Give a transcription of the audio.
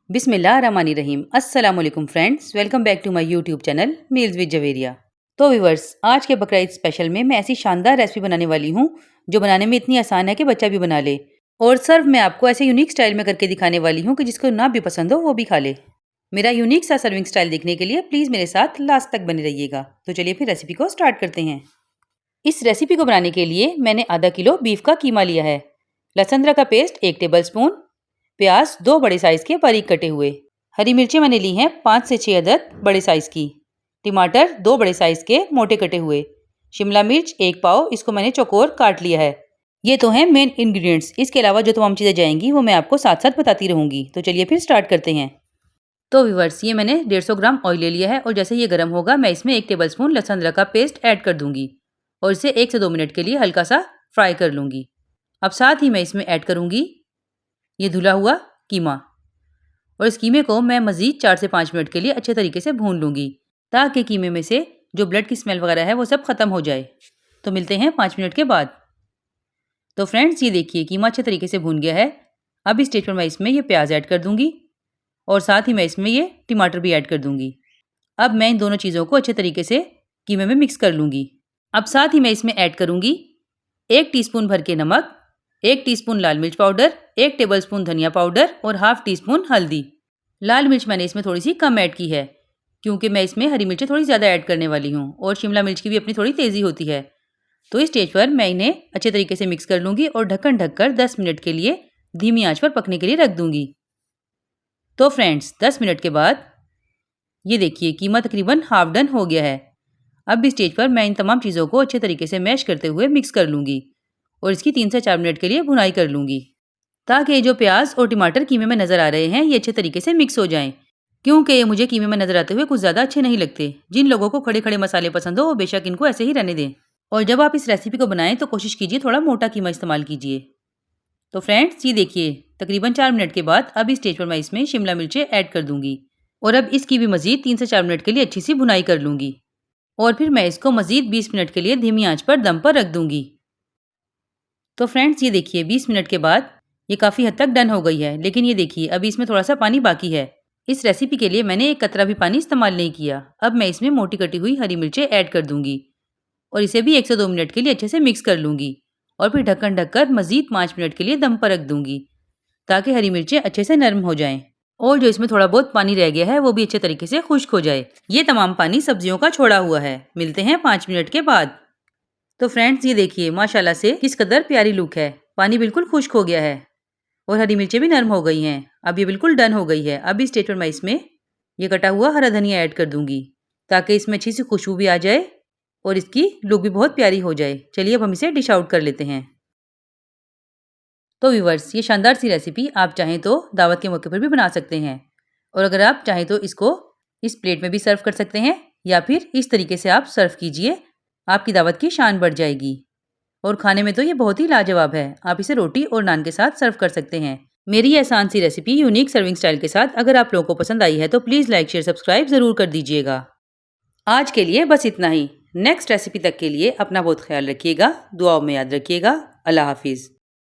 बिस्मिल्लाहिर्रहमानिर्रहीम। अस्सलाम वालेकुम friends, welcome back to my YouTube channel meals with Javeria. तो व्यूअर्स, आज के बकरा ईद स्पेशल में मैं ऐसी शानदार रेसिपी बनाने वाली हूँ जो बनाने में इतनी आसान है कि बच्चा भी बना ले। और सर्व मैं आपको ऐसे यूनिक स्टाइल में करके दिखाने वाली हूँ कि जिसको ना भी पसंद हो वो भी खा ले। मेरा यूनिक सा सर्विंग स्टाइल देखने के लिए प्लीज़ मेरे साथ लास्ट तक बने रहिएगा। तो चलिए फिर रेसिपी को स्टार्ट करते हैं। इस रेसिपी को बनाने के लिए मैंने आधा किलो बीफ का कीमा लिया है, लहसुन अदरक का पेस्ट 1 टेबलस्पून, प्याज 2 बड़े साइज़ के बारीक कटे हुए, हरी मिर्ची मैंने ली हैं 5 से 6 अदद बड़े साइज़ की, टमाटर 2 बड़े साइज़ के मोटे कटे हुए, शिमला मिर्च 1 पाव, इसको मैंने चौकोर काट लिया है। ये तो हैं मेन इंग्रेडिएंट्स। इसके अलावा जो तमाम चीज़ें जाएंगी वो मैं आपको साथ साथ बताती रहूँगी। तो चलिए फिर स्टार्ट करते हैं। तो व्यूअर्स, ये मैंने 150 ग्राम ऑयल ले लिया है और जैसे ये गर्म होगा मैं इसमें 1 टेबलस्पून लहसुन अदरक का पेस्ट ऐड कर दूंगी और इसे 1 से 2 मिनट के लिए हल्का सा फ्राई कर लूँगी। अब साथ ही मैं इसमें ऐड करूँगी ये धुला हुआ कीमा और इस कीमे को मैं मज़ीद 4 से 5 मिनट के लिए अच्छे तरीके से भून लूँगी ताकि कीमे में से जो ब्लड की स्मेल वगैरह है वो सब ख़त्म हो जाए। तो मिलते हैं 5 मिनट के बाद। तो फ्रेंड्स, ये देखिए कीमा अच्छे तरीके से भून गया है। अब इस स्टेज पर मैं इसमें ये प्याज ऐड कर दूँगी और साथ ही मैं इसमें ये टमाटर भी ऐड कर दूँगी। अब मैं इन दोनों चीज़ों को अच्छे तरीके से कीमे में मिक्स कर लूँगी। अब साथ ही मैं इसमें ऐड करूँगी 1 टीस्पून भर के नमक, 1 टीस्पून लाल मिर्च पाउडर, 1 टेबलस्पून धनिया पाउडर और हाफ टीस्पून हल्दी। लाल मिर्च मैंने इसमें थोड़ी सी कम ऐड की है क्योंकि मैं इसमें हरी मिर्चें थोड़ी ज़्यादा ऐड करने वाली हूँ और शिमला मिर्च की भी अपनी थोड़ी तेज़ी होती है। तो इस स्टेज पर मैं इन्हें अच्छे तरीके से मिक्स कर लूँगी और ढक्कन ढककर 10 मिनट के लिए धीमी आंच पर पकने के लिए रख दूँगी। तो फ्रेंड्स, 10 मिनट के बाद ये देखिए कीमा तकरीबन हाफ डन हो गया है। अब इस स्टेज पर मैं इन तमाम चीज़ों को अच्छे तरीके से मैश करते हुए मिक्स कर लूँगी और इसकी 3 से 4 मिनट के लिए भुनाई कर लूँगी ताकि ये जो प्याज और टमाटर कीमे में नज़र आ रहे हैं ये अच्छे तरीके से मिक्स हो जाएं, क्योंकि ये मुझे कीमे में नज़र आते हुए कुछ ज़्यादा अच्छे नहीं लगते। जिन लोगों को खड़े खड़े मसाले पसंद हो वो बेशक इनको ऐसे ही रहने दें और जब आप इस रेसिपी को बनाएं तो कोशिश कीजिए थोड़ा मोटा कीमा इस्तेमाल कीजिए। तो फ्रेंड्स, ये देखिए तकरीबन 4 मिनट के बाद अब इस स्टेज पर मैं इसमें शिमला मिर्चें ऐड कर दूँगी और अब इसकी भी मज़ीद 3 से 4 मिनट के लिए अच्छी सी भुनाई कर लूँगी और फिर मैं इसको मज़ीद 20 मिनट के लिए धीमी आंच पर दम पर रख दूँगी। तो फ्रेंड्स, ये देखिए 20 मिनट के बाद ये काफ़ी हद तक डन हो गई है, लेकिन ये देखिए अभी इसमें थोड़ा सा पानी बाकी है। इस रेसिपी के लिए मैंने एक कतरा भी पानी इस्तेमाल नहीं किया। अब मैं इसमें मोटी कटी हुई हरी मिर्चें ऐड कर दूँगी और इसे भी 1 से 2 मिनट के लिए अच्छे से मिक्स कर लूँगी और फिर ढक्कन ढककर मज़ीद 5 मिनट के लिए दम पर रख दूँगी ताकि हरी मिर्चें अच्छे से नरम हो जाएँ और जो इसमें थोड़ा बहुत पानी रह गया है वो भी अच्छे तरीके से खुश्क हो जाए। ये तमाम पानी सब्जियों का छोड़ा हुआ है। मिलते हैं 5 मिनट के बाद। तो फ्रेंड्स, ये देखिए माशाल्लाह से किस कदर प्यारी लुक है। पानी बिल्कुल खुश्क हो गया है और हरी मिर्चें भी नरम हो गई हैं। अब ये बिल्कुल डन हो गई है। अब इस स्टेज पर मैं इसमें ये कटा हुआ हरा धनिया ऐड कर दूँगी ताकि इसमें अच्छी सी खुशबू भी आ जाए और इसकी लुक भी बहुत प्यारी हो जाए। चलिए अब हम इसे डिश आउट कर लेते हैं। तो व्यूअर्स, ये शानदार सी रेसिपी आप चाहें तो दावत के मौके पर भी बना सकते हैं और अगर आप चाहें तो इसको इस प्लेट में भी सर्व कर सकते हैं या फिर इस तरीके से आप सर्व कीजिए, आपकी दावत की शान बढ़ जाएगी और खाने में तो ये बहुत ही लाजवाब है। आप इसे रोटी और नान के साथ सर्व कर सकते हैं। मेरी ये आसान सी रेसिपी यूनिक सर्विंग स्टाइल के साथ अगर आप लोगों को पसंद आई है तो प्लीज़ लाइक शेयर सब्सक्राइब ज़रूर कर दीजिएगा। आज के लिए बस इतना ही। नेक्स्ट रेसिपी तक के लिए अपना बहुत ख्याल रखिएगा, दुआओं में याद रखिएगा। अल्लाह हाफिज़।